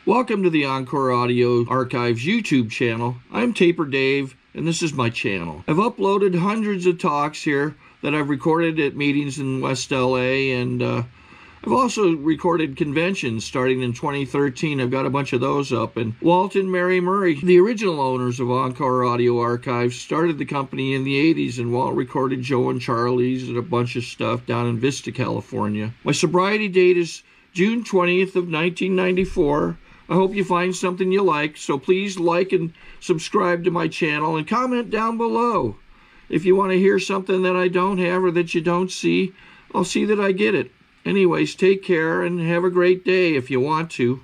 Welcome to the Encore Audio Archives YouTube channel. I'm Taper Dave, and this is my channel. I've uploaded hundreds of talks here that I've recorded at meetings in West LA, and I've also recorded conventions starting in 2013. I've got a bunch of those up. And Walt and Mary Murray, the original owners of Encore Audio Archives, started the company in the 80s, and Walt recorded Joe and Charlie's and a bunch of stuff down in Vista, California. My sobriety date is June 20th of 1994. I hope you find something you like, so please like and subscribe to my channel and comment down below. If you want to hear something that I don't have or that you don't see, I'll see that I get it. Anyways, take care and have a great day if you want to.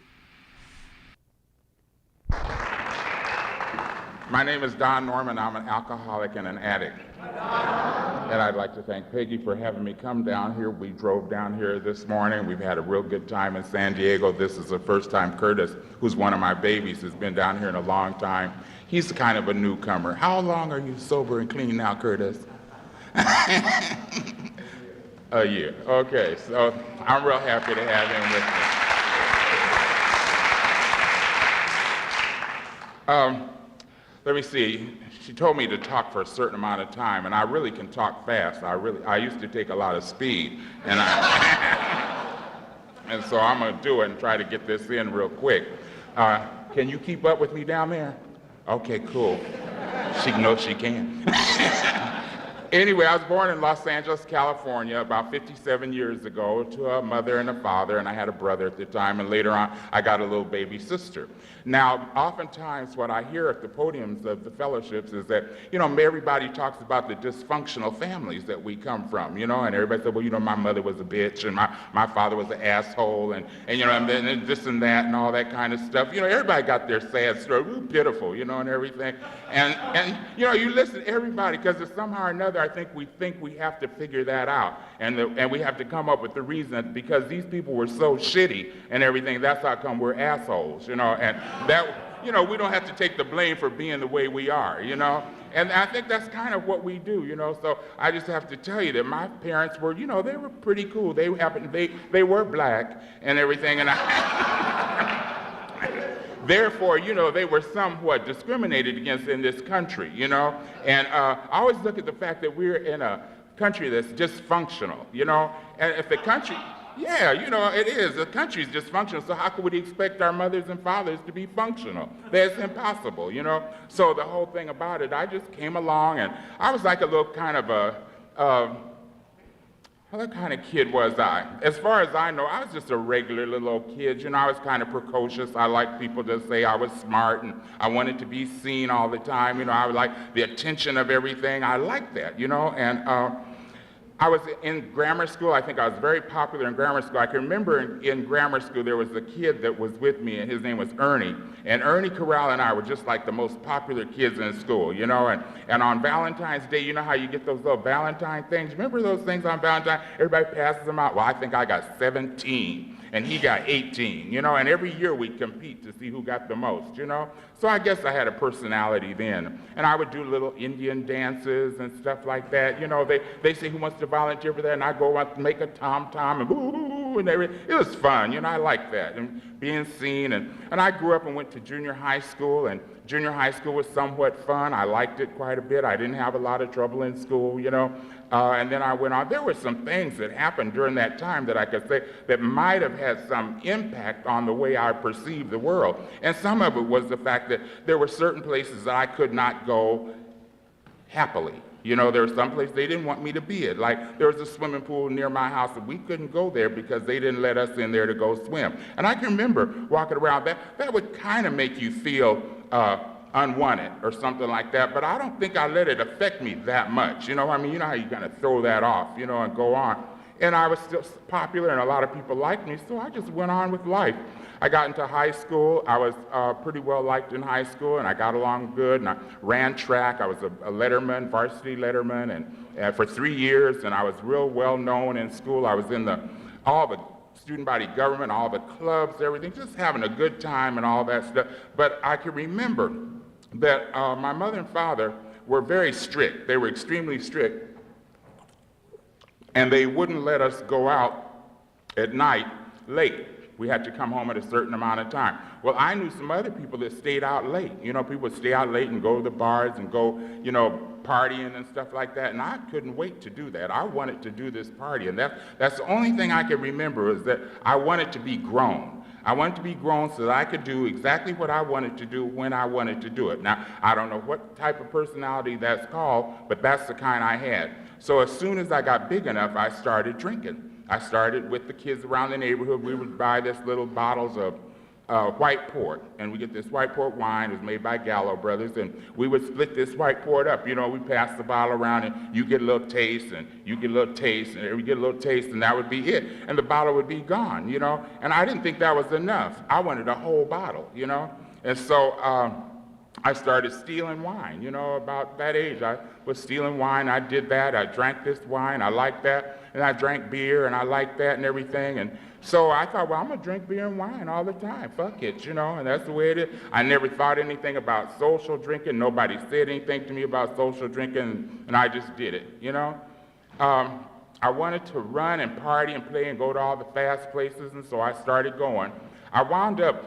My name is Don Norman. I'm an alcoholic and an addict. And I'd like to thank Peggy for having me come down here. We drove down here this morning. We've had a real good time in San Diego. This is the first time Curtis, who's one of my babies, has been down here in a long time. He's kind of a newcomer. How long are you sober and clean now, Curtis? A year. Okay, so I'm real happy to have him with me. Let me see. She told me to talk for a certain amount of time, and I really can talk fast. I used to take a lot of speed, and and so I'm going to do it and try to get this in real quick. Can you keep up with me down there? Okay, cool. She knows she can. Anyway, I was born in Los Angeles, California, about 57 years ago, to a mother and a father, and I had a brother at the time, and later on, I got a little baby sister. Now, oftentimes, what I hear at the podiums of the fellowships is that, everybody talks about the dysfunctional families that we come from, and everybody said, well, my mother was a bitch, and my father was an asshole, and then this and that, and all that kind of stuff. Everybody got their sad story, ooh, pitiful, and everything. And you listen to everybody, because somehow or another, I think we have to figure that out, and we have to come up with the reason that because these people were so shitty and everything, that's how come we're assholes, and that, we don't have to take the blame for being the way we are, and I think that's kind of what we do, so I just have to tell you that my parents were, they were pretty cool. They were black and everything, and therefore, they were somewhat discriminated against in this country, and I always look at the fact that we're in a country that's dysfunctional, and if the country, it is, the country's dysfunctional, so how could we expect our mothers and fathers to be functional? That's impossible, So the whole thing about it, I just came along, and I was like a little kind of what kind of kid was I? As far as I know, I was just a regular little old kid. I was kind of precocious. I liked people to say I was smart, and I wanted to be seen all the time. I would like the attention of everything. I liked that, and I was in grammar school. I think I was very popular in grammar school. I can remember in grammar school there was a kid that was with me, and his name was Ernie. And Ernie Corral and I were just like the most popular kids in school, And on Valentine's Day, you know how you get those little Valentine things? Remember those things on Valentine? Everybody passes them out. Well, I think I got 17, and he got 18, And every year we compete to see who got the most, So I guess I had a personality then. And I would do little Indian dances and stuff like that. They say, who wants to volunteer for that? And I go out and make a tom-tom and boo, and everything. It was fun, I liked that, and being seen. And I grew up and went to junior high school, and junior high school was somewhat fun. I liked it quite a bit. I didn't have a lot of trouble in school, and then I went on. There were some things that happened during that time that I could say that might have had some impact on the way I perceived the world. And some of it was the fact that there were certain places that I could not go happily. There were some places they didn't want me to be at. Like, there was a swimming pool near my house, and we couldn't go there because they didn't let us in there to go swim. And I can remember walking around. That would kind of make you feel unwanted or something like that, but I don't think I let it affect me that much. You know how you kind of throw that off, and go on. And I was still popular, and a lot of people liked me, so I just went on with life. I got into high school. I was pretty well liked in high school, and I got along good, and I ran track. I was a letterman, varsity letterman, and for 3 years, and I was real well known in school. I was in all the student body government, all the clubs, everything, just having a good time and all that stuff. But I can remember that my mother and father were very strict. They were extremely strict, and they wouldn't let us go out at night late. We had to come home at a certain amount of time. Well, I knew some other people that stayed out late. You know, people would stay out late and go to the bars and go, you know, partying and stuff like that, and I couldn't wait to do that. I wanted to do this party, and that's the only thing I can remember is that I wanted to be grown. I wanted to be grown so that I could do exactly what I wanted to do when I wanted to do it. Now, I don't know what type of personality that's called, but that's the kind I had. So as soon as I got big enough, I started drinking. I started with the kids around the neighborhood. We would buy this little bottles of white port, and we get this white port wine. It was made by Gallo Brothers, and we would split this white port up. You know, we pass the bottle around, and you get a little taste, and you get a little taste, and we get a little taste, and that would be it. And the bottle would be gone, you know. And I didn't think that was enough. I wanted a whole bottle, you know. And so I started stealing wine, you know, about that age. I was stealing wine. I did that. I drank this wine. I liked that. And I drank beer, and I liked that and everything. And so I thought, well, I'm going to drink beer and wine all the time. Fuck it, you know, and that's the way it is. I never thought anything about social drinking. Nobody said anything to me about social drinking, and I just did it, you know. I wanted to run and party and play and go to all the fast places, and so I started going. I wound up,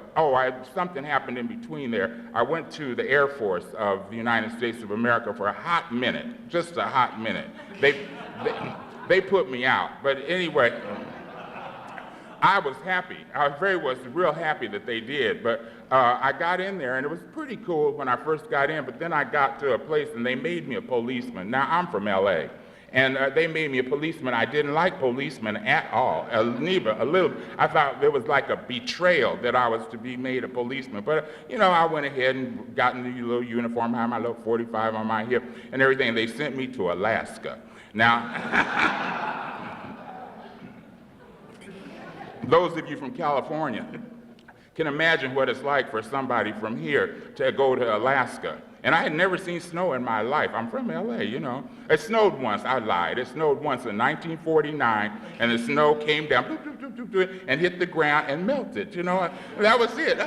something happened in between there. I went to the Air Force of the United States of America for a hot minute, just a hot minute. They put me out, but anyway, I was happy. I was real happy that they did, but I got in there, and it was pretty cool when I first got in, but then I got to a place, and they made me a policeman. Now, I'm from L.A., and they made me a policeman. I didn't like policemen at all, neither a little. I thought there was like a betrayal that I was to be made a policeman. But, you know, I went ahead and got in the little uniform, had my little 45 on my hip and everything. They sent me to Alaska. Now, those of you from California can imagine what it's like for somebody from here to go to Alaska. And I had never seen snow in my life. I'm from LA, you know. It snowed once, I lied. It snowed once in 1949, and the snow came down and hit the ground and melted, you know. That was it,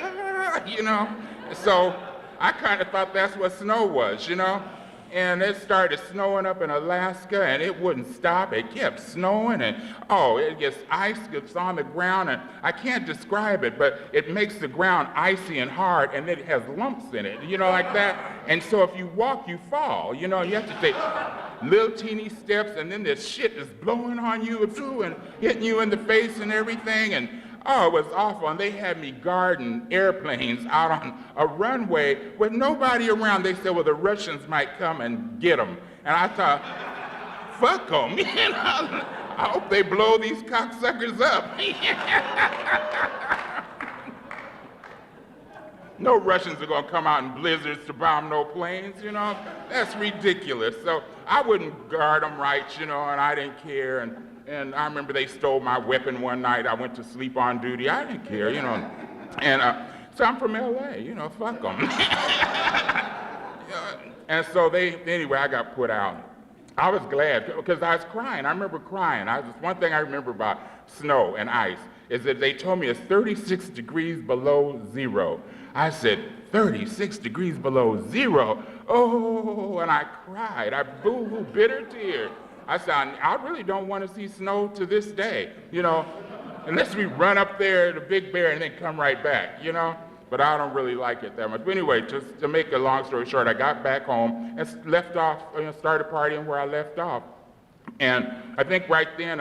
you know. So I kind of thought that's what snow was, you know. And it started snowing up in Alaska, and it wouldn't stop. It kept snowing, and it gets ice gets on the ground, and I can't describe it, but it makes the ground icy and hard, and it has lumps in it, you know, like that. And so if you walk, you fall, you know. You have to take little teeny steps, and then this shit is blowing on you too, and hitting you in the face and everything, and it was awful, and they had me guarding airplanes out on a runway with nobody around. They said, well, the Russians might come and get them. And I thought, fuck them, you know? I hope they blow these cocksuckers up. No Russians are going to come out in blizzards to bomb no planes, you know? That's ridiculous. So I wouldn't guard them right, you know, and I didn't care. And I remember they stole my weapon one night. I went to sleep on duty. I didn't care, you know. And so I'm from L.A., you know, fuck them. And so anyway, I got put out. I was glad because I was crying. I remember crying. One thing I remember about snow and ice is that they told me it's 36 degrees below zero. I said, 36 degrees below zero? Oh, and I cried. I boo-hoo bitter tears. I said, I really don't want to see snow to this day, you know, unless we run up there to Big Bear and then come right back, you know. But I don't really like it that much. But anyway, just to make a long story short, I got back home and left off, started partying where I left off. And I think right then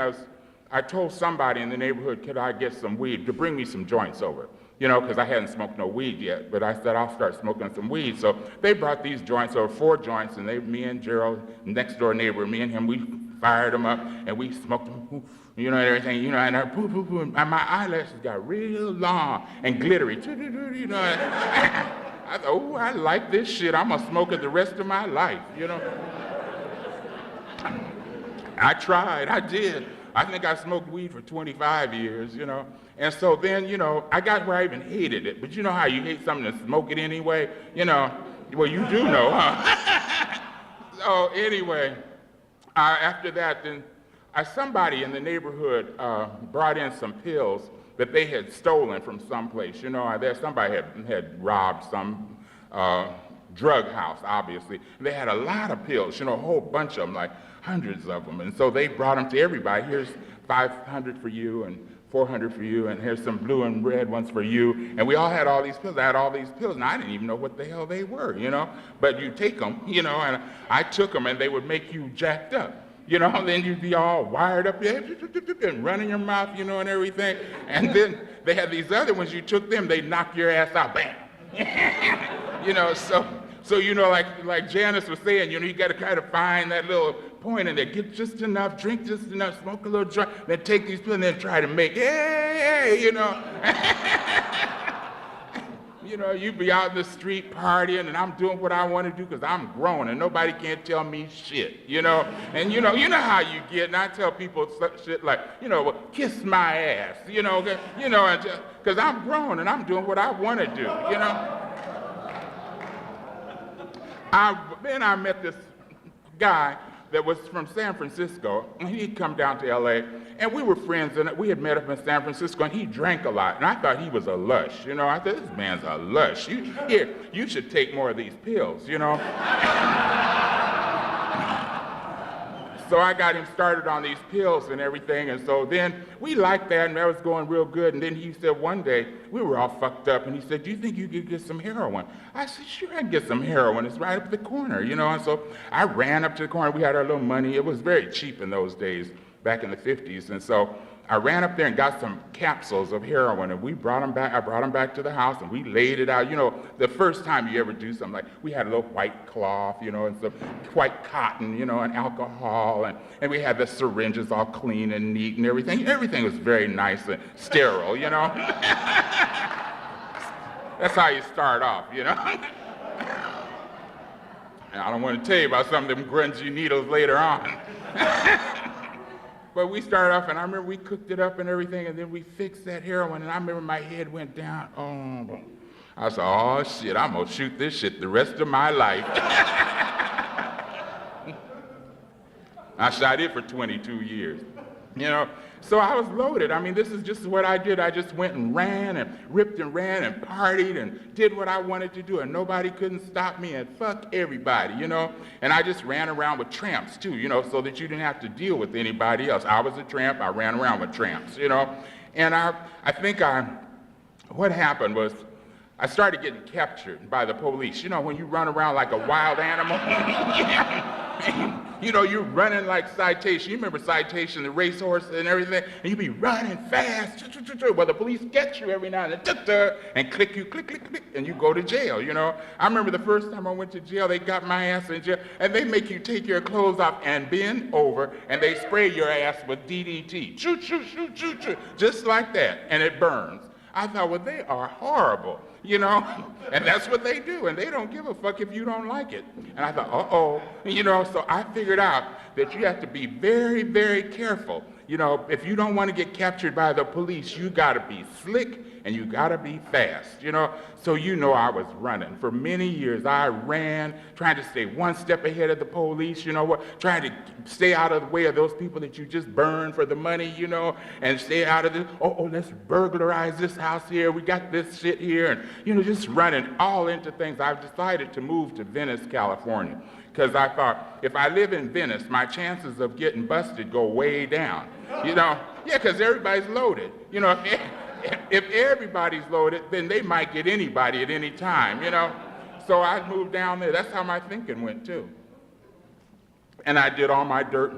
I told somebody in the neighborhood, could I get some weed, to bring me some joints over, you know, because I hadn't smoked no weed yet. But I said, I'll start smoking some weed. So they brought these joints over, 4 joints, and me and Gerald, next door neighbor, me and him, we fired them up, and we smoked them, you know, and everything, you know, and and my eyelashes got real long and glittery, you know. I thought, I like this shit. I'm gonna smoke it the rest of my life, you know. I tried, I did. I think I smoked weed for 25 years, you know. And so then, you know, I got where I even hated it. But you know how you hate something and smoke it anyway? You know, well, you do know, huh? So anyway, after that, then somebody in the neighborhood brought in some pills that they had stolen from someplace. You know, somebody had robbed some drug house, obviously. They had a lot of pills, you know, a whole bunch of them, like hundreds of them. And so they brought them to everybody. Here's 500 for you and 400 for you, and here's some blue and red ones for you. And we all had all these pills. I had all these pills, and I didn't even know what the hell they were, you know. But you take them, you know, and I took them, and they would make you jacked up. You know, then you'd be all wired up and running your mouth, you know, and everything. And then they had these other ones, you took them, they knock your ass out, bam. You know, so you know, like Janice was saying, you know, you got to kind of find that little point in there, get just enough, drink just enough, smoke a little joint, then take these pills and then try to make, hey, you know. You know, you be out in the street partying, and I'm doing what I want to do because I'm grown, and nobody can tell me shit, you know. And you know how you get. And I tell people shit like, you know, well, kiss my ass, you know, because I'm grown and I'm doing what I want to do, you know. Then I met this guy that was from San Francisco, and he'd come down to LA, and we were friends, and we had met up in San Francisco, and he drank a lot, and I thought he was a lush, you know. I thought, this man's a lush. You should take more of these pills, you know. So I got him started on these pills and everything, and so then we liked that, and that was going real good. And then he said one day, we were all fucked up, and he said, do you think you could get some heroin? I said, sure, I can get some heroin. It's right up the corner, you know. And so I ran up to the corner. We had our little money. It was very cheap in those days, back in the 50s. And so I ran up there and got some capsules of heroin, and we brought them back. I brought them back to the house, and we laid it out. You know, the first time you ever do something, like we had a little white cloth, you know, and some white cotton, you know, and alcohol, and we had the syringes all clean and neat and everything. Everything was very nice and sterile, you know. That's how you start off, you know. And I don't want to tell you about some of them grungy needles later on. But we started off, and I remember we cooked it up and everything, and then we fixed that heroin, and I remember my head went down. Oh, I said, oh, shit, I'm going to shoot this shit the rest of my life. I shot it for 22 years, you know. So I was loaded. I mean, this is just what I did. I just went and ran and ripped and ran and partied and did what I wanted to do, and nobody couldn't stop me, and fuck everybody, you know. And I just ran around with tramps too, you know, so that you didn't have to deal with anybody else. I was a tramp. I ran around with tramps, you know. And I think what happened was I started getting captured by the police. You know, when you run around like a wild animal. You know, you're running like Citation. You remember Citation, the racehorse and everything? And you be running fast. Well, the police get you every now and then, and click you, click, click, click, and you go to jail, you know? I remember the first time I went to jail, they got my ass in jail, and they make you take your clothes off and bend over, and they spray your ass with DDT. Shoot, shoot, shoot, shoot, shoot, just like that, and it burns. I thought, well, they are horrible, you know, and that's what they do, and they don't give a fuck if you don't like it. And I thought, uh-oh, you know, so I figured out that you have to be very, very careful. You know, if you don't want to get captured by the police, you got to be slick and you got to be fast, you know. So you know I was running. For many years, I ran, trying to stay one step ahead of the police, you know what, trying to stay out of the way of those people that you just burn for the money, you know, and stay out of this, let's burglarize this house here, we got this shit here, and, you know, just running all into things. I've decided to move to Venice, California, because I thought, if I live in Venice, my chances of getting busted go way down, you know. Yeah, because everybody's loaded, you know. If everybody's loaded, then they might get anybody at any time, you know. So I moved down there. That's how my thinking went, too. And I did all my dirt.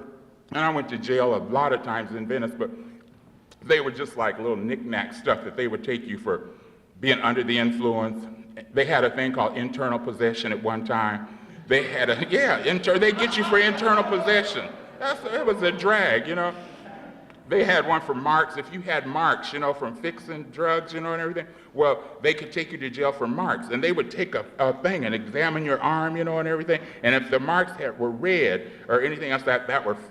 And I went to jail a lot of times in Venice, but they were just like little knick-knack stuff that they would take you for being under the influence. They had a thing called internal possession at one time. They had they get you for internal possession. It was a drag, you know. They had one for marks. If you had marks, you know, from fixing drugs, you know, and everything, well, they could take you to jail for marks. And they would take a thing and examine your arm, you know, and everything. And if the marks were red or anything else,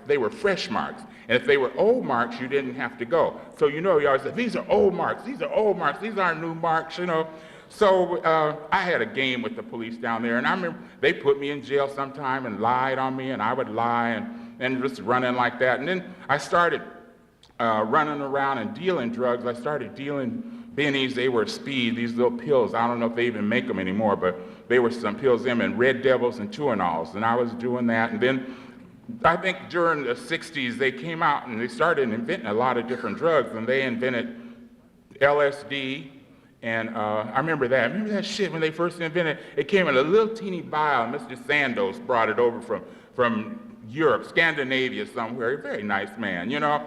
they were fresh marks. And if they were old marks, you didn't have to go. So, you know, you always said, these are old marks. These are old marks. These aren't new marks, you know. So I had a game with the police down there. And I remember they put me in jail sometime and lied on me. And I would lie and just running like that. And then I started running around and dealing drugs. I started dealing bennies. They were speed, these little pills. I don't know if they even make them anymore, but they were some pills, them and Red Devils and Tuinals. And I was doing that. And then I think during the 60s, they came out and they started inventing a lot of different drugs, and they invented LSD, and I remember that shit when they first invented it. It came in a little teeny vial. Mr. Sandoz brought it over from Europe, Scandinavia somewhere. A very nice man, you know?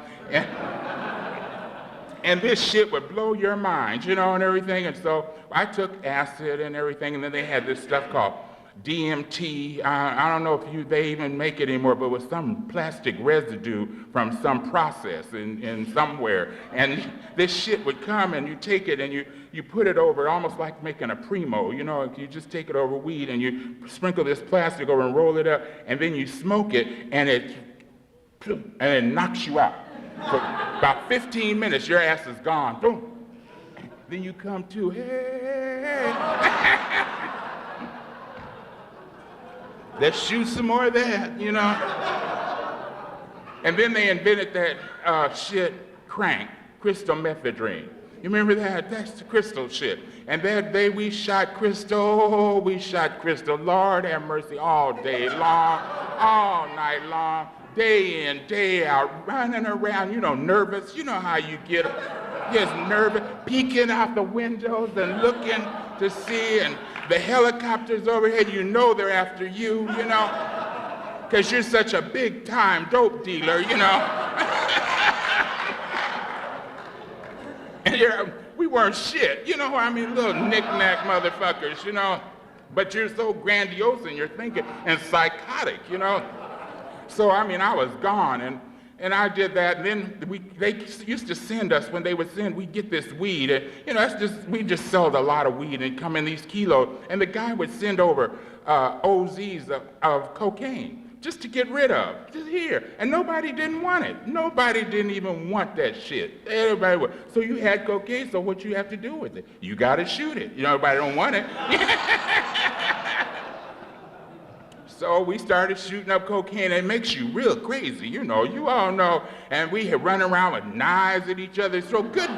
And this shit would blow your mind, you know, and everything. And so I took acid and everything, and then they had this stuff called DMT. I don't know if they even make it anymore, but it was some plastic residue from some process in somewhere. And this shit would come, and you take it and you put it over, almost like making a primo, you know, you just take it over weed and you sprinkle this plastic over and roll it up, and then you smoke it, and it knocks you out. For about 15 minutes, your ass is gone. Boom. Then you come to, hey. Let's shoot some more of that, you know. And then they invented that shit, crank, crystal methadone. You remember that? That's the crystal shit. And that day we shot crystal, Lord have mercy, all day long, all night long, day in, day out, running around, you know, nervous. You know how you get just nervous, peeking out the windows and looking to see, and the helicopters overhead, you know they're after you, you know, because you're such a big-time dope dealer, you know. And we weren't shit, you know, I mean, little knick-knack motherfuckers, you know, but you're so grandiose and you're thinking, and psychotic, you know. So, I mean, I was gone, and I did that, and then they used to send us, when they would send, we'd get this weed, and, you know, we just sold a lot of weed, and come in these kilos, and the guy would send over OZs of cocaine, just to get rid of, just here, and nobody didn't want it. Nobody didn't even want that shit. Everybody would. So you had cocaine, so what you have to do with it? You gotta shoot it. You know, everybody don't want it. So we started shooting up cocaine, and it makes you real crazy, you know, you all know. And we had run around with knives at each other. So good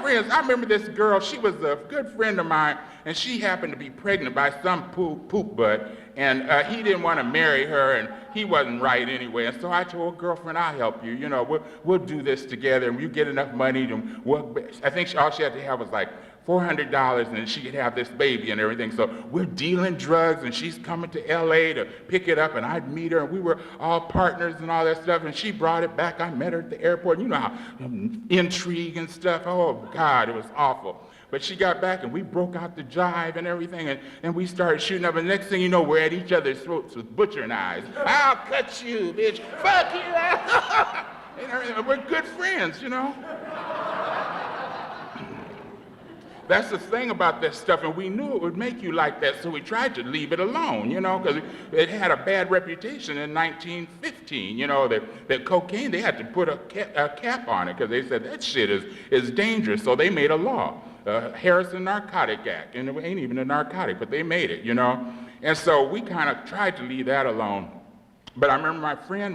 friends. I remember this girl, she was a good friend of mine, and she happened to be pregnant by some poop butt, and he didn't want to marry her, and he wasn't right anyway. And so I told her, girlfriend, I'll help you, you know, we'll do this together, and you get enough money, and I think all she had to have was like $400, and she could have this baby and everything. So we're dealing drugs, and she's coming to LA to pick it up, and I'd meet her, and we were all partners and all that stuff, and she brought it back. I met her at the airport. You know how intrigue and stuff. Oh, God, it was awful. But she got back, and we broke out the jive and everything, and we started shooting up, and next thing you know, we're at each other's throats with butcher knives. I'll cut you, bitch. Fuck you. And we're good friends, you know. That's the thing about that stuff, and we knew it would make you like that, so we tried to leave it alone, you know, because it had a bad reputation in 1915, you know, that cocaine, they had to put a cap on it, because they said that shit is dangerous, so they made a law, Harrison Narcotic Act, and it ain't even a narcotic, but they made it, you know, and so we kind of tried to leave that alone. But I remember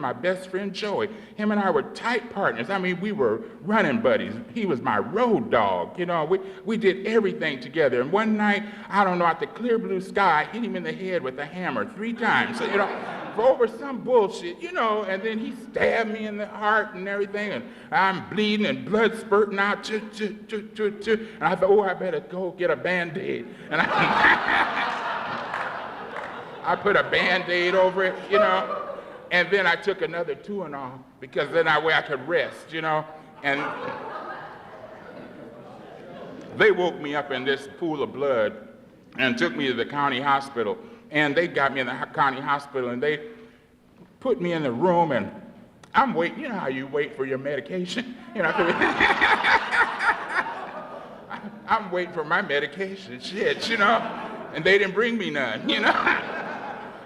my best friend Joey, him and I were tight partners. I mean, we were running buddies. He was my road dog, you know. We did everything together. And one night, I don't know, out the clear blue sky, I hit him in the head with a hammer 3 times, you know, for over some bullshit, you know. And then he stabbed me in the heart and everything, and I'm bleeding and blood spurting out, and I thought, oh, I better go get a Band-Aid. And I put a Band-Aid over it, you know. And then I took another Tuinol, because then that way I could rest, you know. And they woke me up in this pool of blood and took me to the county hospital. And they got me in the county hospital, and they put me in the room, and I'm waiting. You know how you wait for your medication? You know, I'm waiting for my medication, shit, you know. And they didn't bring me none, you know.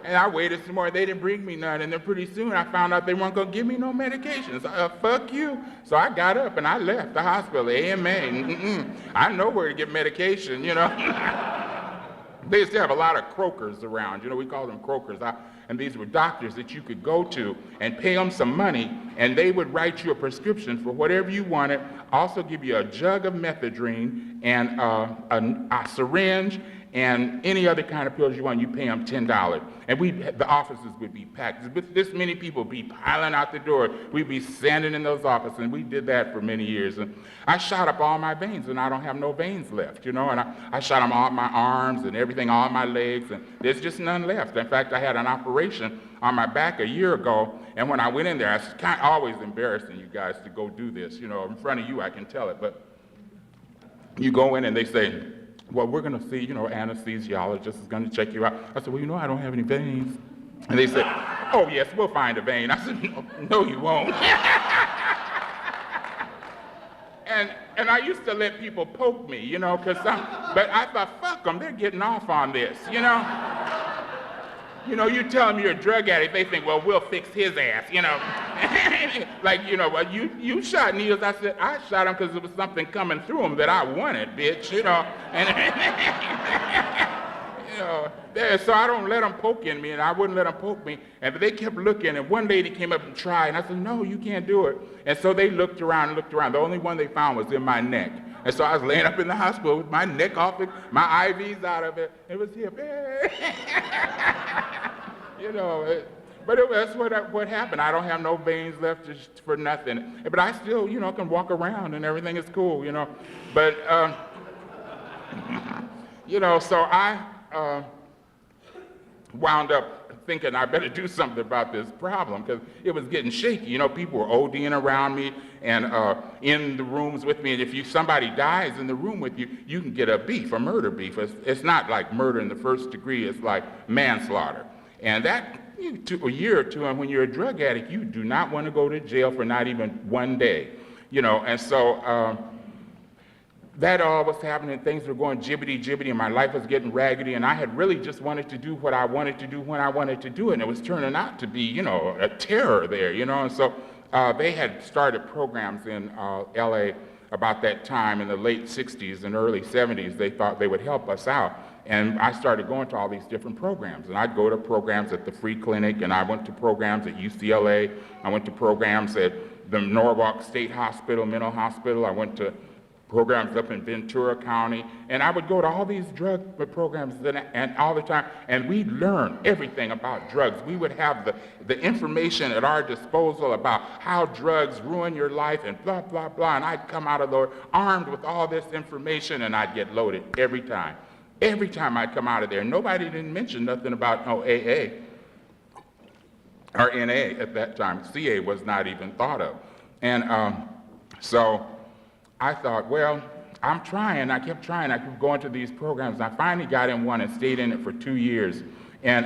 And I waited some more, they didn't bring me none, and then pretty soon I found out they weren't gonna give me no medications. Fuck you. So I got up and I left the hospital, AMA. I know where to get medication, you know. They used to have a lot of croakers around, you know, we call them croakers. And these were doctors that you could go to and pay them some money, and they would write you a prescription for whatever you wanted, also give you a jug of methadone and a syringe and any other kind of pills you want. You pay them $10. And the offices would be packed. With this many people be piling out the door, we'd be standing in those offices, and we did that for many years. And I shot up all my veins, and I don't have no veins left, and I shot them all my arms and everything, all my legs, and there's just none left. In fact, I had an operation on my back a year ago, and when I went in there, it's kind of always embarrassing you guys to go do this, in front of you I can tell it, but you go in and they say, well, we're going to see, anesthesiologist is going to check you out. I said, well, I don't have any veins. And they said, oh, yes, we'll find a vein. I said, no, you won't. And I used to let people poke me, but I thought, fuck them, they're getting off on this, You tell them you're a drug addict, they think, well, we'll fix his ass, Like, well, you shot needles. I said, I shot him because there was something coming through him that I wanted, bitch, And, so I don't let them poke in me, and I wouldn't let them poke me. And they kept looking, and one lady came up and tried, and I said, no, you can't do it. And so they looked around and looked around. The only one they found was in my neck. And so I was laying up in the hospital with my neck off it, my IVs out of it. It was here. But that's what happened. I don't have no veins left just for nothing. But I still, can walk around and everything is cool, But, so I wound up thinking I better do something about this problem because it was getting shaky. People were ODing around me and in the rooms with me. And if somebody dies in the room with you, you can get a beef, a murder beef. It's not like murder in the first degree. It's like manslaughter. And that, a year or two, and when you're a drug addict, you do not want to go to jail for not even one day. And so that all was happening. Things were going jibbity, and my life was getting raggedy, and I had really just wanted to do what I wanted to do when I wanted to do it, and it was turning out to be, a terror there, And so they had started programs in L.A. about that time in the late 60s and early 70s. They thought they would help us out. And I started going to all these different programs. And I'd go to programs at the Free Clinic, and I went to programs at UCLA. I went to programs at the Norwalk State Hospital, Mental Hospital. I went to programs up in Ventura County. And I would go to all these drug programs and all the time, and we'd learn everything about drugs. We would have the information at our disposal about how drugs ruin your life and blah, blah, blah. And I'd come out of there armed with all this information, and I'd get loaded every time. Every time I'd come out of there, nobody didn't mention nothing about AA or NA at that time. CA was not even thought of. And so I thought, well, I'm trying. I kept trying. I kept going to these programs. And I finally got in one and stayed in it for 2 years. And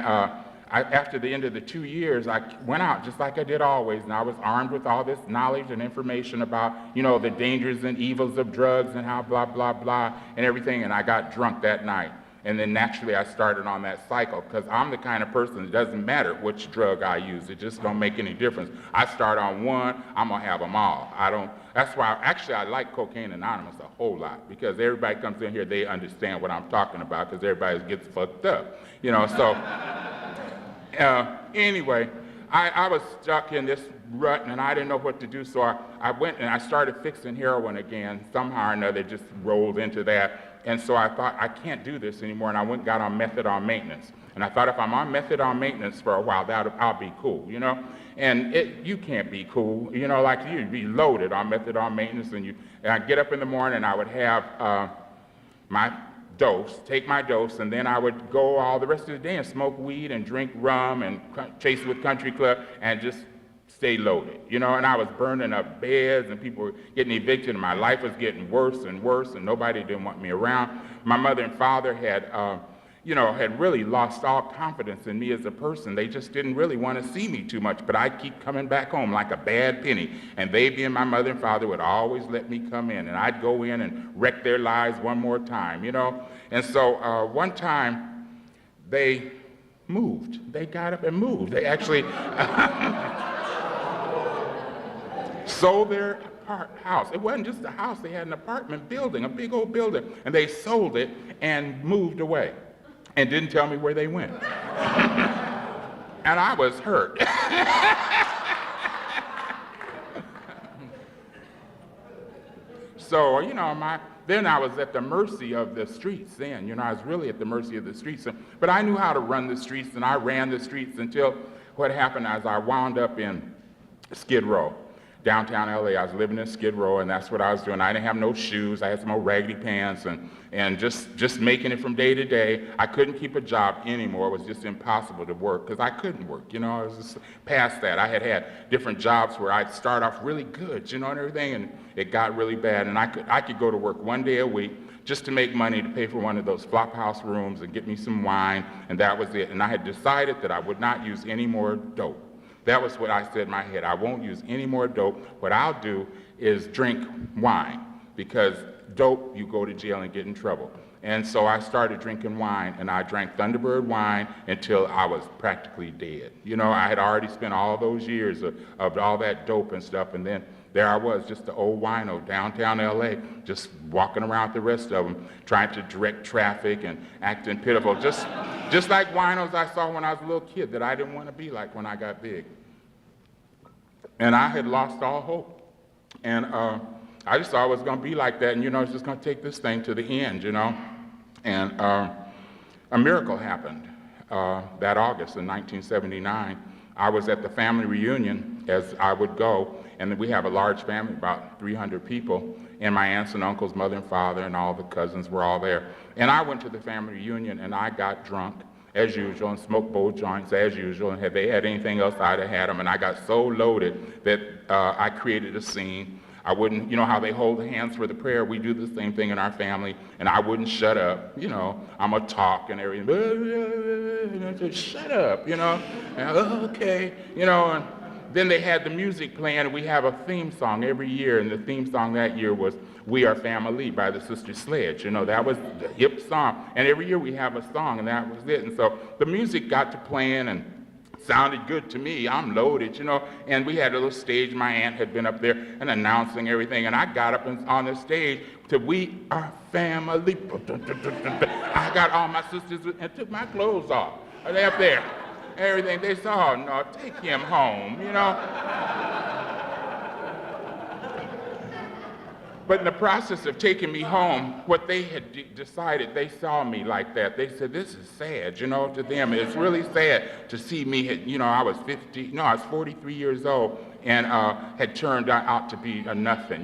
after the end of the 2 years, I went out just like I did always, and I was armed with all this knowledge and information about, the dangers and evils of drugs and how blah, blah, blah, and everything, and I got drunk that night. And then naturally I started on that cycle because I'm the kind of person that doesn't matter which drug I use. It just don't make any difference. I start on one, I'm going to have them all. That's why, actually, I like Cocaine Anonymous a whole lot because everybody comes in here, they understand what I'm talking about because everybody gets fucked up, so... Anyway, I was stuck in this rut and I didn't know what to do, so I went and I started fixing heroin again. Somehow or another just rolled into that. And so I thought, I can't do this anymore, and I went and got on methadone maintenance. And I thought if I'm on methadone maintenance for a while, I'll be cool, And you can't be cool, like you'd be loaded on methadone maintenance, and I'd get up in the morning and I would have take my dose, and then I would go all the rest of the day and smoke weed and drink rum and chase with country club and just stay loaded, and I was burning up beds and people were getting evicted and my life was getting worse and worse and nobody didn't want me around. My mother and father had really lost all confidence in me as a person. They just didn't really want to see me too much, but I'd keep coming back home like a bad penny. And they, being my mother and father, would always let me come in, and I'd go in and wreck their lives one more time, And so one time, they moved. They got up and moved. They actually sold their house. It wasn't just a house. They had an apartment building, a big old building, and they sold it and moved away. And didn't tell me where they went. and I was hurt. So, then I was at the mercy of the streets then. I was really at the mercy of the streets. But I knew how to run the streets, and I ran the streets until what happened is I wound up in Skid Row, downtown LA. I was living in Skid Row, and that's what I was doing. I didn't have no shoes. I had some old raggedy pants, and just making it from day to day. I couldn't keep a job anymore. It was just impossible to work because I couldn't work. I was just past that. I had different jobs where I'd start off really good, and everything, and it got really bad. And I could go to work one day a week just to make money to pay for one of those flop house rooms and get me some wine, and that was it. And I had decided that I would not use any more dope. That was what I said in my head. I won't use any more dope. What I'll do is drink wine, because dope, you go to jail and get in trouble. And so I started drinking wine, and I drank Thunderbird wine until I was practically dead. I had already spent all those years of all that dope and stuff, and then there I was, just the old wino, downtown LA, just walking around with the rest of them, trying to direct traffic and acting pitiful, just like winos I saw when I was a little kid that I didn't want to be like when I got big. And I had lost all hope. And I just thought I was going to be like that, and it's just going to take this thing to the end, And a miracle happened that August in 1979. I was at the family reunion, as I would go, and we have a large family, about 300 people, and my aunts and uncles, mother and father, and all the cousins were all there. And I went to the family reunion, and I got drunk, as usual, and smoked bowl joints, as usual, and had they had anything else, I'd have had them, and I got so loaded that I created a scene. I wouldn't, how they hold hands for the prayer, we do the same thing in our family, and I wouldn't shut up, I'm a talk and everything, and I said, shut up, and okay, and then they had the music playing, and we have a theme song every year, and the theme song that year was We Are Family by the Sister Sledge. That was the hip song, and every year we have a song, and that was it. And so the music got to playing, and sounded good to me. I'm loaded, and we had a little stage. My aunt had been up there and announcing everything, and I got up on the stage to We Are Family. I got all my sisters and took my clothes off. They up there. Everything. They said, oh, no, take him home, But in the process of taking me home, what they had decided, they saw me like that. They said, this is sad, to them. It's really sad to see me, I was 43 years old and had turned out to be a nothing,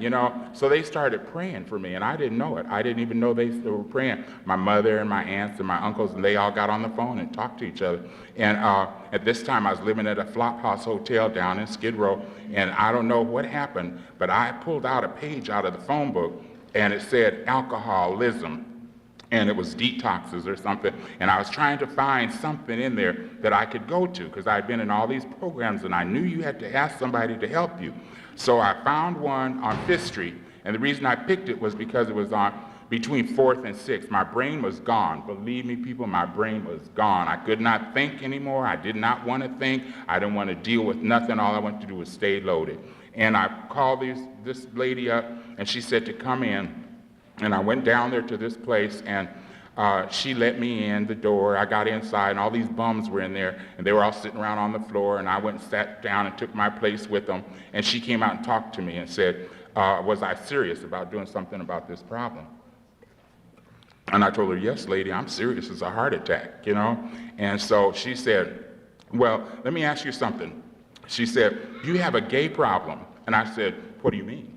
So they started praying for me, and I didn't know it. I didn't even know they were praying. My mother and my aunts and my uncles, and they all got on the phone and talked to each other. And at this time, I was living at a flop house hotel down in Skid Row, and I don't know what happened, but I pulled out a page out of the phone book, and it said alcoholism, and it was detoxes or something, and I was trying to find something in there that I could go to, because I'd been in all these programs, and I knew you had to ask somebody to help you. So I found one on 5th Street, and the reason I picked it was because it was on between 4th and 6th. My brain was gone. Believe me, people, my brain was gone. I could not think anymore. I did not want to think. I didn't want to deal with nothing. All I wanted to do was stay loaded. And I called this lady up, and she said to come in. And I went down there to this place, and she let me in the door. I got inside, and all these bums were in there, and they were all sitting around on the floor, and I went and sat down and took my place with them. And she came out and talked to me and said, was I serious about doing something about this problem? And I told her, yes, lady, I'm serious. It's a heart attack, And so she said, well, let me ask you something. She said, do you have a gay problem? And I said, what do you mean?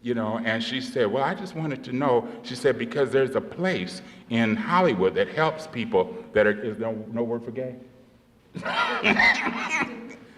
And she said, well, I just wanted to know. She said, because there's a place in Hollywood that helps people that is no word for gay?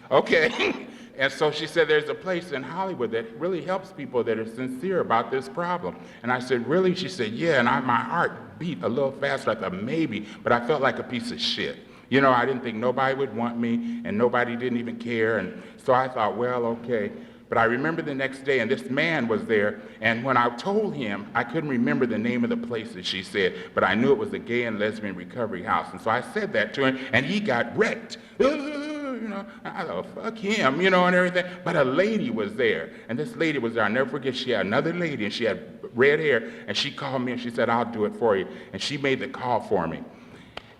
Okay. And so she said, there's a place in Hollywood that really helps people that are sincere about this problem. And I said, really? She said, yeah. And my heart beat a little faster. I thought, maybe, but I felt like a piece of shit. I didn't think nobody would want me, and nobody didn't even care. And so I thought, well, okay. But I remember the next day, and this man was there, and when I told him, I couldn't remember the name of the place that she said, but I knew it was a gay and lesbian recovery house. And so I said that to him, and he got wrecked. I thought, fuck him, and everything. But a lady was there, and this lady was there. I'll never forget, she had another lady, and she had red hair, and she called me, and she said, I'll do it for you. And she made the call for me.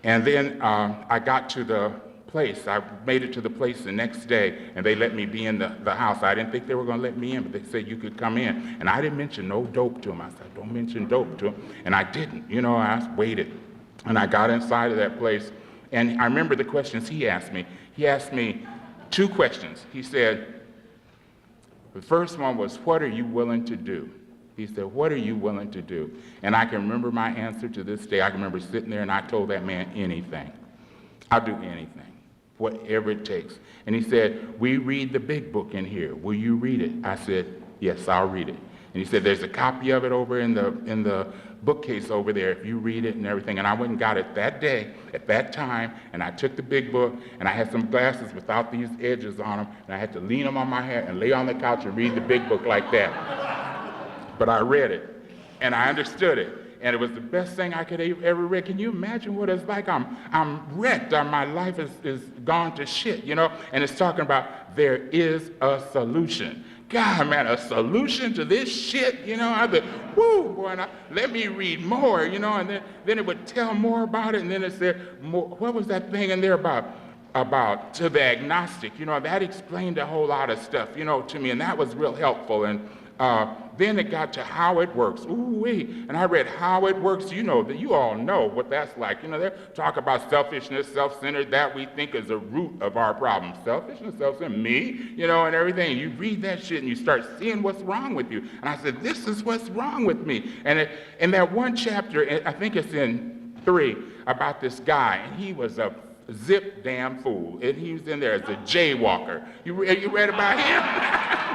And then I got to the place. I made it to the place the next day, and they let me be in the house. I didn't think they were going to let me in, but they said you could come in. And I didn't mention no dope to them. I said, don't mention dope to them. And I didn't. I waited. And I got inside of that place, and I remember the questions he asked me. He asked me 2 questions. He said, the first one was, what are you willing to do? He said, what are you willing to do? And I can remember my answer to this day. I can remember sitting there, and I told that man, anything. I'll do anything, whatever it takes. And he said, we read the big book in here. Will you read it? I said, yes, I'll read it. And he said, there's a copy of it over in the bookcase over there if you read it and everything. And I went and got it that day, at that time, and I took the big book, and I had some glasses without these edges on them, and I had to lean them on my head and lay on the couch and read the big book like that. But I read it, and I understood it. And it was the best thing I could ever read. Can you imagine what it's like? I'm wrecked. My life is gone to shit, And it's talking about there is a solution. God, man, a solution to this shit, I thought, whoo, boy, let me read more, and then it would tell more about it, and then it said, more, what was that thing in there about to the agnostic, that explained a whole lot of stuff, to me, and that was real helpful, and then it got to how it works. Ooh-wee. And I read how it works. You all know what that's like. They talk about selfishness, self-centered, that we think is the root of our problem. Selfishness, self-centered, me, and everything. You read that shit and you start seeing what's wrong with you. And I said, this is what's wrong with me. And in that one chapter, I think it's in 3, about this guy, and he was a zip damn fool. And he was in there as a jaywalker. You read about him?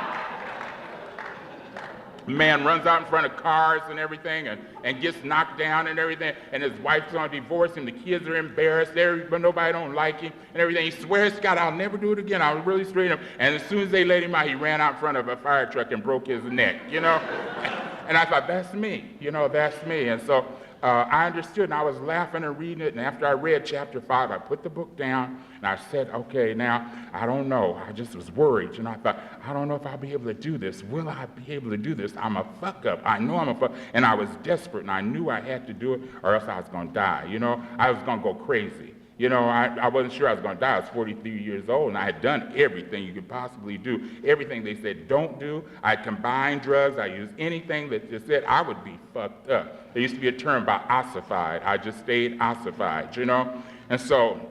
Man runs out in front of cars and everything and gets knocked down and everything, and his wife's going to divorce him. The kids are embarrassed, but nobody don't like him and everything. He swears to God, I'll never do it again. I'll really straighten him. And as soon as they let him out, he ran out in front of a fire truck and broke his neck, And I thought, that's me, that's me. And so I understood, and I was laughing and reading it, and after I read chapter 5, I put the book down, and I said, okay, now, I don't know. I just was worried, I thought, I don't know if I'll be able to do this. Will I be able to do this? I'm a fuck-up. I know I'm a fuck-up. And I was desperate, and I knew I had to do it, or else I was going to die, I was going to go crazy. I wasn't sure I was going to die. I was 43 years old, and I had done everything you could possibly do. Everything they said don't do. I combined drugs. I used anything that they said I would be fucked up. There used to be a term about ossified. I just stayed ossified, And so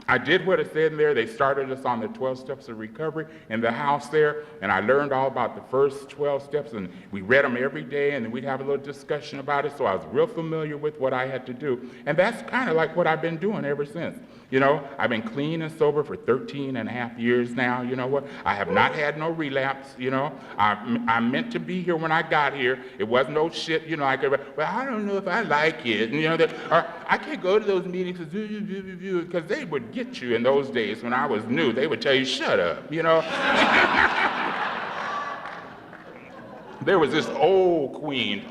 I did what it said in there. They started us on the 12 steps of recovery in the house there, and I learned all about the first 12 steps, and we read them every day, and then we'd have a little discussion about it, so I was real familiar with what I had to do. And that's kind of like what I've been doing ever since. I've been clean and sober for 13 and a half years now. You know what? I have not had no relapse, I meant to be here when I got here. It wasn't no shit, well, I don't know if I like it, or I can't go to those meetings because they would get you in those days when I was new. They would tell you, shut up, There was this old queen,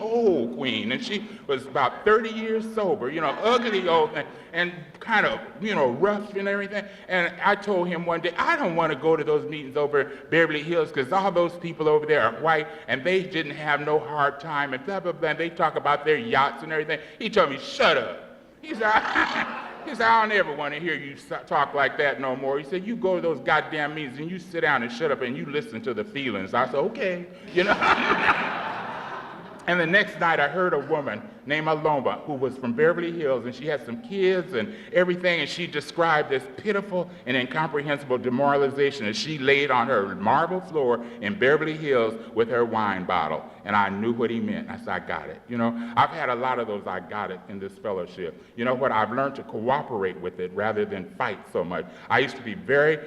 and she was about 30 years sober, ugly old thing, and kind of, rough and everything. And I told him one day, I don't want to go to those meetings over Beverly Hills because all those people over there are white, and they didn't have no hard time, and blah, blah, blah. And they talk about their yachts and everything. He told me, shut up. He said, I don't ever want to hear you talk like that no more. He said, you go to those goddamn meetings and you sit down and shut up and you listen to the feelings. I said, okay, And the next night I heard a woman named Aloma who was from Beverly Hills, and she had some kids and everything, and she described this pitiful and incomprehensible demoralization as she laid on her marble floor in Beverly Hills with her wine bottle. And I knew what he meant. I said, I got it. I've had a lot of those I got it in this fellowship. You know what? I've learned to cooperate with it rather than fight so much. I used to be very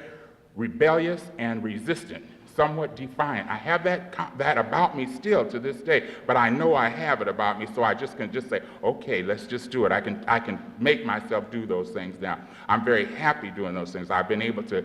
rebellious and resistant, somewhat defiant. I have that about me still to this day, but I know I have it about me, so I can just say, okay, let's just do it. I can make myself do those things now. I'm very happy doing those things. I've been able to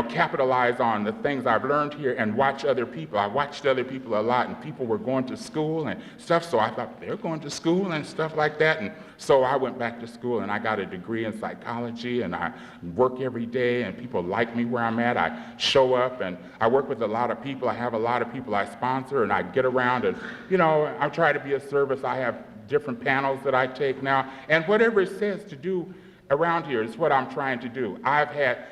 capitalize on the things I've learned here and watch other people. I watched other people a lot, and people were going to school and stuff, so I thought, they're going to school and stuff like that, and so I went back to school, and I got a degree in psychology, and I work every day, and people like me where I'm at. I show up, and I work with a lot of people. I have a lot of people I sponsor, and I get around, and, I try to be of service. I have different panels that I take now, and whatever it says to do around here is what I'm trying to do. I've had,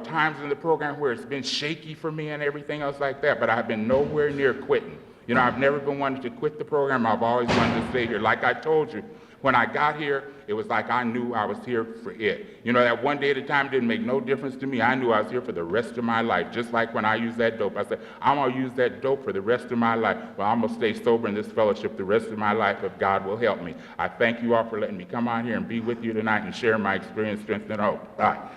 times in the program where it's been shaky for me and everything else like that, but I've been nowhere near quitting. I've never been one to quit the program. I've always wanted to stay here. Like I told you, when I got here, it was like I knew I was here for it. That one day at a time didn't make no difference to me. I knew I was here for the rest of my life. Just like when I used that dope. I said, I'm going to use that dope for the rest of my life. Well, I'm going to stay sober in this fellowship the rest of my life if God will help me. I thank you all for letting me come out here and be with you tonight and share my experience, strength, and hope. Bye.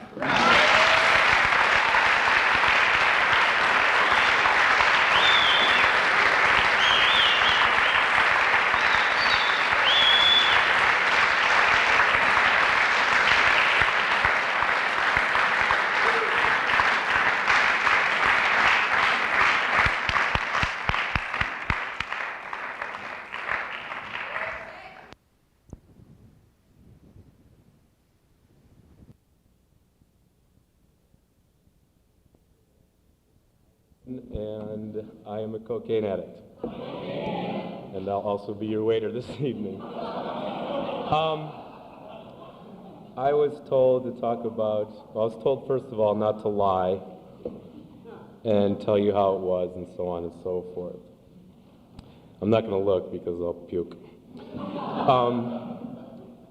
And I am a cocaine addict. And I'll also be your waiter this evening. I was told to talk about, I was told first of all not to lie and tell you how it was and so on and so forth. I'm not going to look because I'll puke.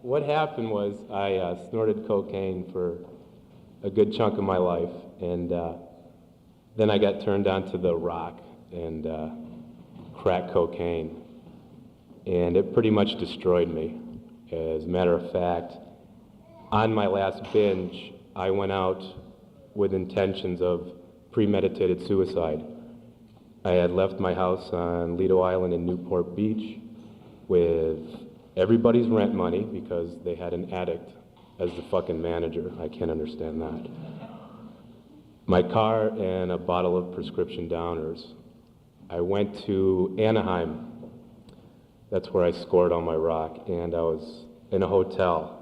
What happened was I snorted cocaine for a good chunk of my life, and then I got turned on to the rock and crack cocaine, and it pretty much destroyed me. As a matter of fact, on my last binge, I went out with intentions of premeditated suicide. I had left my house on Lido Island in Newport Beach with everybody's rent money because they had an addict as the fucking manager. I can't understand that. My car and a bottle of prescription downers. I went to Anaheim. That's where I scored on my rock, and I was in a hotel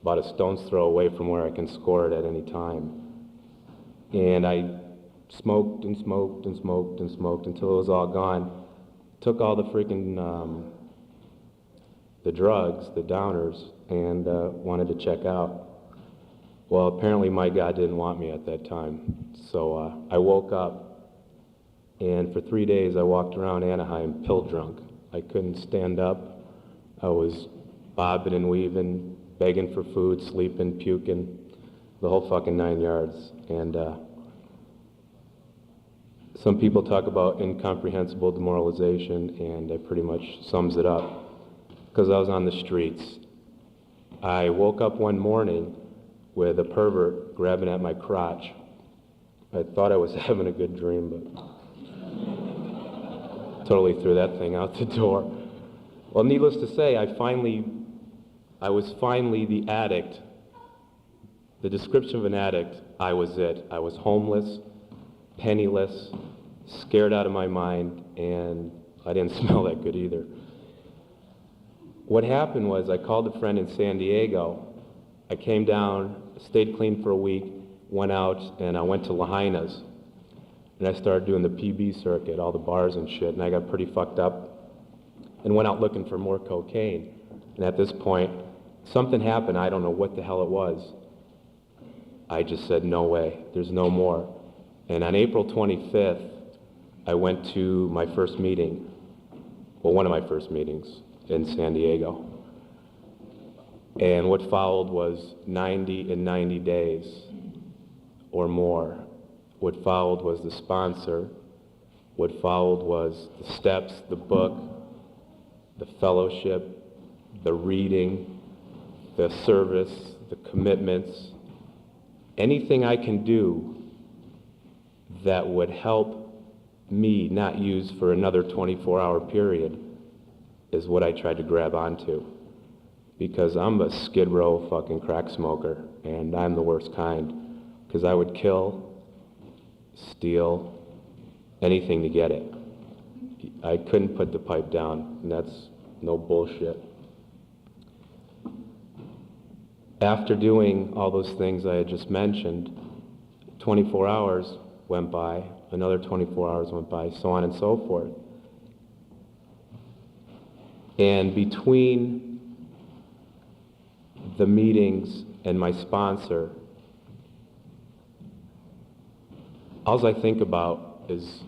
about a stone's throw away from where I can score it at any time. And I smoked and smoked and smoked and smoked until it was all gone. Took all the freaking the drugs, the downers, and wanted to check out. Well, apparently my God didn't want me at that time. So I woke up, and for 3 days I walked around Anaheim pill drunk. I couldn't stand up. I was bobbing and weaving, begging for food, sleeping, puking, the whole fucking 9 yards. And some people talk about incomprehensible demoralization, and it pretty much sums it up. Because I was on the streets. I woke up one morning with a pervert grabbing at my crotch. I thought I was having a good dream, but totally threw that thing out the door. Well, needless to say, I was finally the addict. The description of an addict, I was it. I was homeless, penniless, scared out of my mind, and I didn't smell that good either. What happened was I called a friend in San Diego. I came down, stayed clean for a week, went out, and I went to Lahaina's. And I started doing the PB circuit, all the bars and shit, and I got pretty fucked up and went out looking for more cocaine. And at this point, something happened. I don't know what the hell it was. I just said, no way, there's no more. And on April 25th, I went to my first meeting, well, one of my first meetings in San Diego. And what followed was 90 in 90 days or more. What followed was the sponsor. What followed was the steps, the book, the fellowship, the reading, the service, the commitments. Anything I can do that would help me not use for another 24-hour period is what I tried to grab onto. Because I'm a skid row fucking crack smoker, and I'm the worst kind. Because I would kill, steal, anything to get it. I couldn't put the pipe down, and that's no bullshit. After doing all those things I had just mentioned, 24 hours went by, another 24 hours went by, so on and so forth. And between the meetings and my sponsor, all I think about is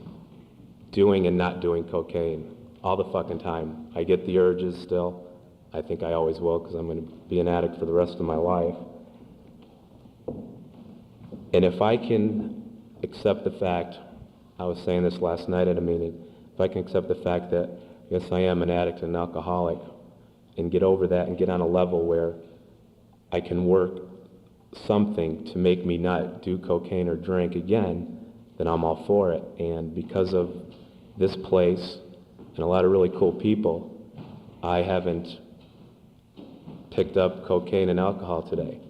doing and not doing cocaine all the fucking time. I get the urges still. I think I always will, because I'm going to be an addict for the rest of my life. And if I can accept the fact, I was saying this last night at a meeting, if I can accept the fact that, yes, I am an addict and an alcoholic, and get over that and get on a level where I can work something to make me not do cocaine or drink again, then I'm all for it. And because of this place and a lot of really cool people, I haven't picked up cocaine and alcohol today.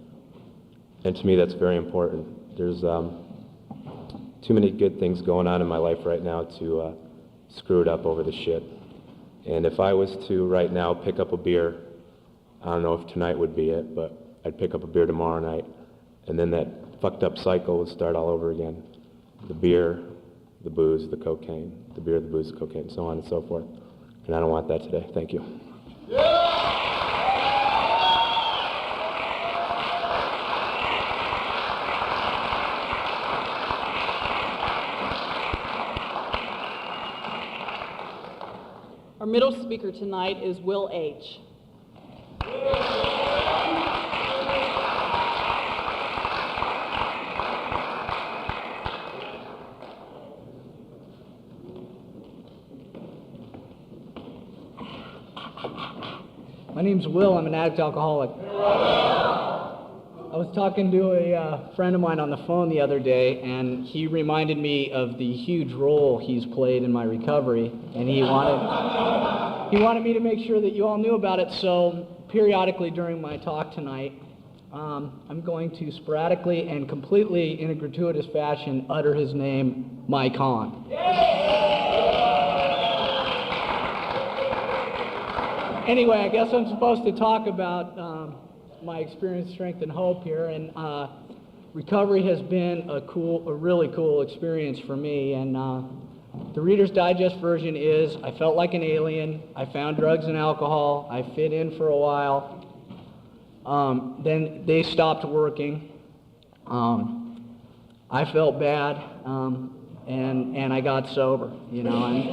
And to me, that's very important. There's too many good things going on in my life right now to screw it up over the shit. And if I was to right now pick up a beer, I don't know if tonight would be it, but I'd pick up a beer tomorrow night, and then that fucked up cycle would start all over again. The beer, the booze, the cocaine, the beer, the booze, the cocaine, so on and so forth. And I don't want that today. Thank you. Our middle speaker tonight is Will H. My name's Will. I'm an addict alcoholic. I was talking to a friend of mine on the phone the other day, and he reminded me of the huge role he's played in my recovery, and he wanted me to make sure that you all knew about it. So periodically during my talk tonight, I'm going to sporadically and completely in a gratuitous fashion utter his name, Mike Hahn. Anyway, I guess I'm supposed to talk about my experience, strength, and hope here, and recovery has been a really cool experience for me, and the Reader's Digest version is, I felt like an alien, I found drugs and alcohol, I fit in for a while, then they stopped working, I felt bad, and I got sober, you know, and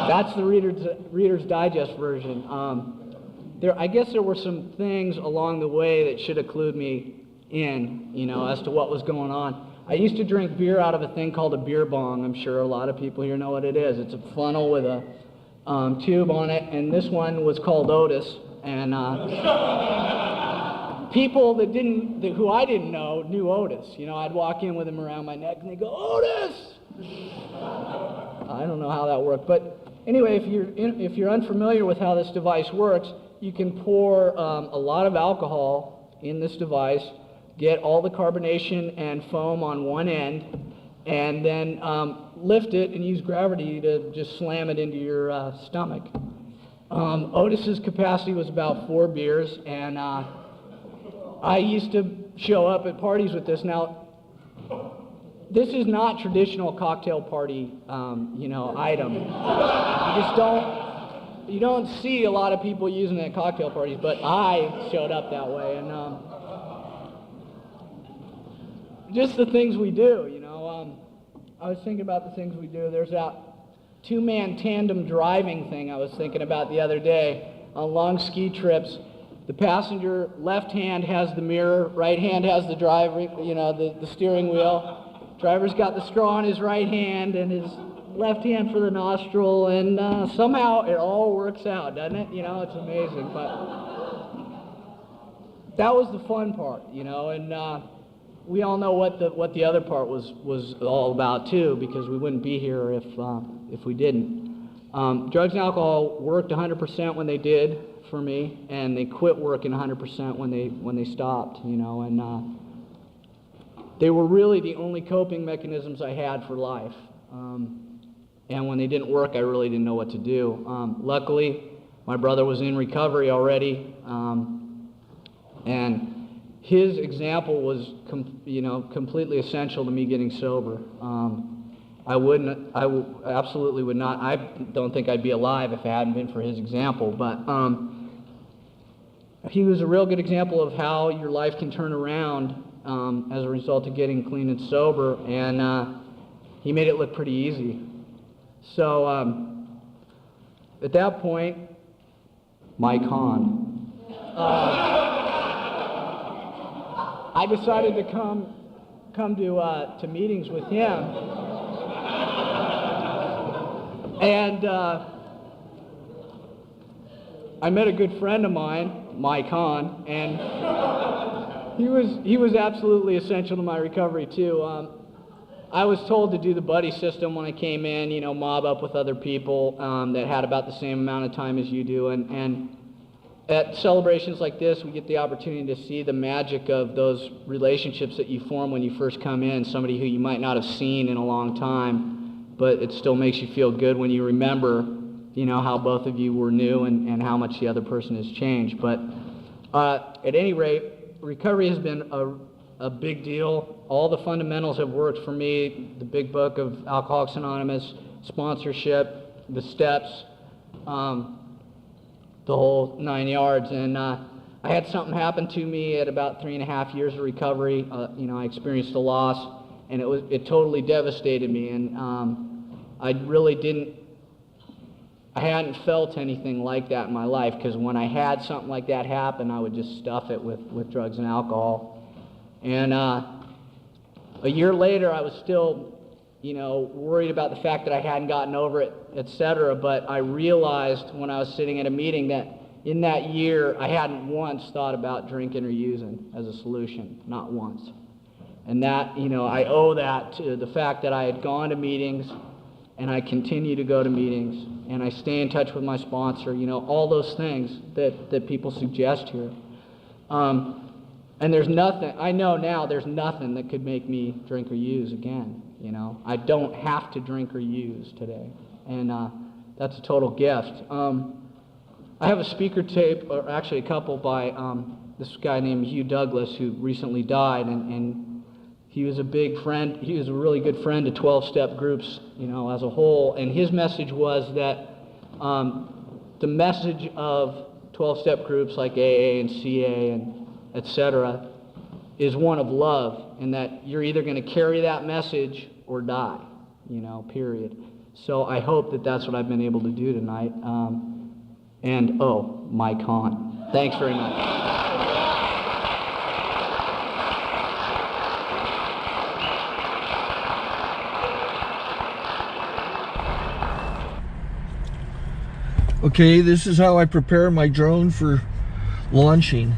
that's the Reader's Digest version. I guess there were some things along the way that should have clued me in, you know, as to what was going on. I used to drink beer out of a thing called a beer bong. I'm sure a lot of people here know what it is. It's a funnel with a tube on it, and this one was called Otis. And people who I didn't know knew Otis. You know, I'd walk in with him around my neck, and they'd go, Otis! I don't know how that worked, but anyway, if you're unfamiliar with how this device works, you can pour a lot of alcohol in this device, get all the carbonation and foam on one end, and then lift it and use gravity to just slam it into your stomach. Otis's capacity was about 4 beers, and I used to show up at parties with this. Now, this is not traditional cocktail party, item. You don't see a lot of people using it at cocktail parties, but I showed up that way, and just the things we do, you know. I was thinking about the things we do. There's that 2-man tandem driving thing I was thinking about the other day on long ski trips. The passenger left hand has the mirror, right hand has the driver, you know, the steering wheel. Driver's got the straw in his right hand and his left hand for the nostril, and somehow it all works out, doesn't it? You know, it's amazing. But that was the fun part, you know, and we all know what the other part was all about too, because we wouldn't be here if we didn't. Drugs and alcohol worked 100% when they did for me, and they quit working 100% when they stopped, you know, and they were really the only coping mechanisms I had for life. And when they didn't work, I really didn't know what to do. Luckily, my brother was in recovery already, and his example was, completely essential to me getting sober. I absolutely would not. I don't think I'd be alive if it hadn't been for his example. But he was a real good example of how your life can turn around as a result of getting clean and sober, and he made it look pretty easy. So at that point, Mike Hahn, I decided to come to meetings with him, and I met a good friend of mine, Mike Hahn, and he was absolutely essential to my recovery too. I was told to do the buddy system when I came in, you know, mob up with other people that had about the same amount of time as you do, and at celebrations like this, we get the opportunity to see the magic of those relationships that you form when you first come in, somebody who you might not have seen in a long time, but it still makes you feel good when you remember, you know, how both of you were new and how much the other person has changed. But at any rate, recovery has been a big deal. All the fundamentals have worked for me. The big book of Alcoholics Anonymous, sponsorship, the steps, the whole 9 yards. And I had something happen to me at about 3.5 years of recovery. You know, I experienced a loss, and it totally devastated me. And I hadn't felt anything like that in my life, because when I had something like that happen, I would just stuff it with drugs and alcohol. And a year later, I was still, you know, worried about the fact that I hadn't gotten over it, etc. But I realized when I was sitting at a meeting that in that year, I hadn't once thought about drinking or using as a solution, not once. And that, you know, I owe that to the fact that I had gone to meetings, and I continue to go to meetings, and I stay in touch with my sponsor, you know, all those things that people suggest here. And there's nothing, I know now there's nothing that could make me drink or use again, you know. I don't have to drink or use today, and that's a total gift. I have a speaker tape, or actually a couple, by this guy named Hugh Douglas, who recently died, and he was a big friend. He was a really good friend to 12-step groups, you know, as a whole. And his message was that the message of 12-step groups like AA and CA and etc. is one of love, and that you're either going to carry that message or die, you know, period. So I hope that that's what I've been able to do tonight. And Mike Hahn. Thanks very much. Okay, this is how I prepare my drone for launching.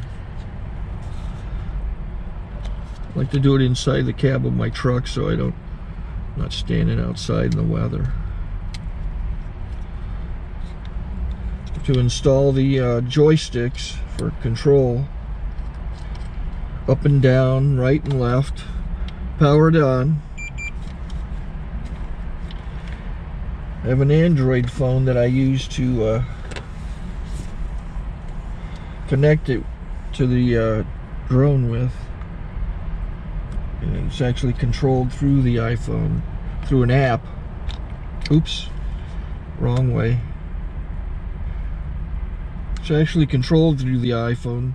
I like to do it inside the cab of my truck so I'm not standing outside in the weather. To install the joysticks for control, up and down, right and left, powered on. I have an Android phone that I use to connect it to the drone with. And it's actually controlled through the iPhone, through an app. Oops, wrong way. It's actually controlled through the iPhone,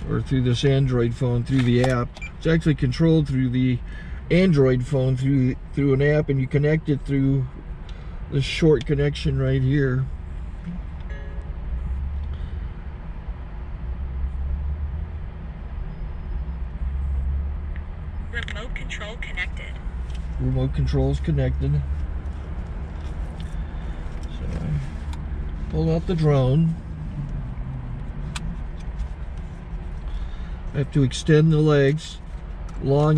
or through this Android phone, through the app. It's actually controlled through the Android phone, through an app, and you connect it through this short connection right here. Remote control connected. Remote control's connected. So I pull out the drone. I have to extend the legs. Long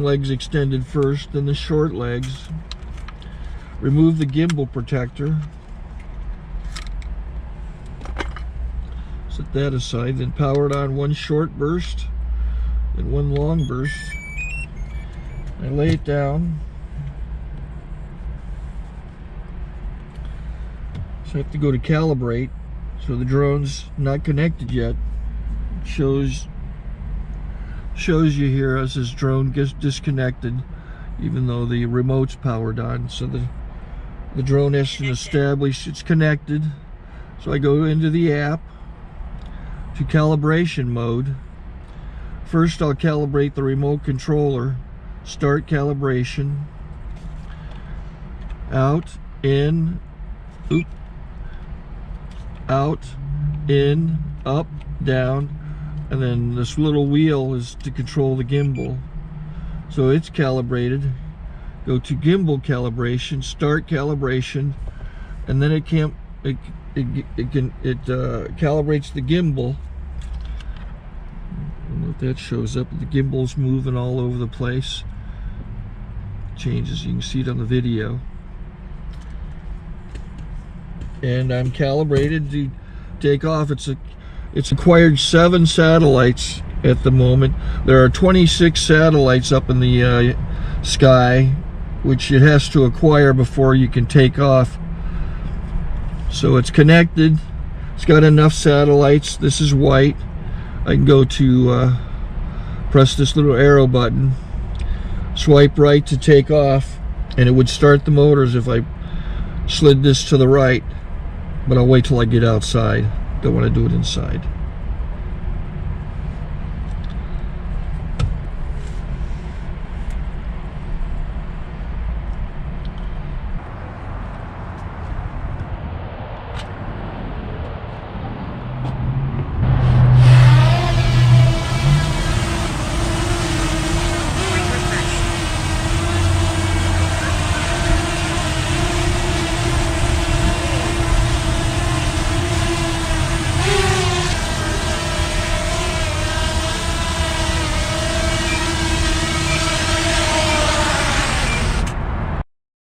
legs extended first, then the short legs. Remove the gimbal protector. Set that aside, then power it on one short burst, then one long burst. I lay it down. So I have to go to calibrate. So the drone's not connected yet. It shows you here as this drone gets disconnected, even though the remote's powered on. So the drone has to establish it's connected. So I go into the app, to calibration mode. First, I'll calibrate the remote controller. Start calibration. Out, in, oop, out, in, up, down, and then this little wheel is to control the gimbal. So it's calibrated. Go to gimbal calibration, start calibration, and then it calibrates the gimbal. I don't know if that shows up. The gimbal's moving all over the place. Changes, you can see it on the video. And I'm calibrated to take off. It's acquired 7 satellites at the moment. There are 26 satellites up in the sky, which it has to acquire before you can take off. So it's connected. It's got enough satellites. This is white. I can go to press this little arrow button, swipe right to take off, and it would start the motors if I slid this to the right. But I'll wait till I get outside. Don't want to do it inside.